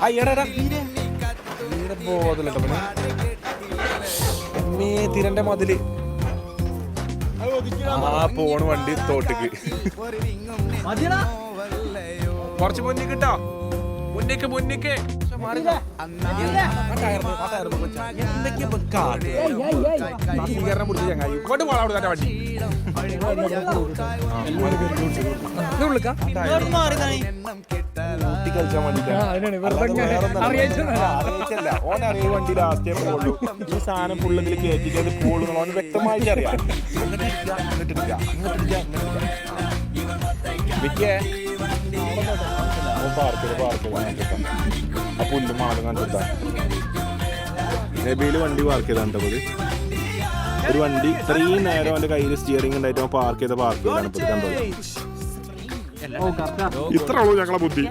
അയ്യടാ ബോധല്ലോ തിരന്റെ മതില് പോണ് വണ്ടി തോട്ടിക്ക് കുറച്ച് മുന്നിക്ക് കിട്ടോ മുന്നിക്ക് ഇങ്ങോട്ട് പോളാ വണ്ടി കളിച്ചാൻ വേണ്ടിട്ടല്ല ഓൻ അറിയ വണ്ടി ലാസ്റ്റേ പോകുള്ളൂ. ഈ സാധനം ഫുള്ളെങ്കിൽ കയറ്റിട്ട് അത് പോകുള്ളൂ ഓന് വ്യക്തമായിട്ട് അറിയാം. ആ പുല്ല് മാറും കണ്ടിട്ടാ നബിയില് വണ്ടി പാർക്ക് ചെയ്താണ് കേട്ടത്. ഒരു വണ്ടി ഇത്രയും നേരം അവന്റെ കയ്യിൽ സ്റ്റിയറിംഗ് ഉണ്ടായിട്ട് പാർക്ക് ചെയ്താണ് ഇപ്പൊ കണ്ടത്. ഇത്ര ഉള്ളൂ ഞങ്ങളെ ബുദ്ധി.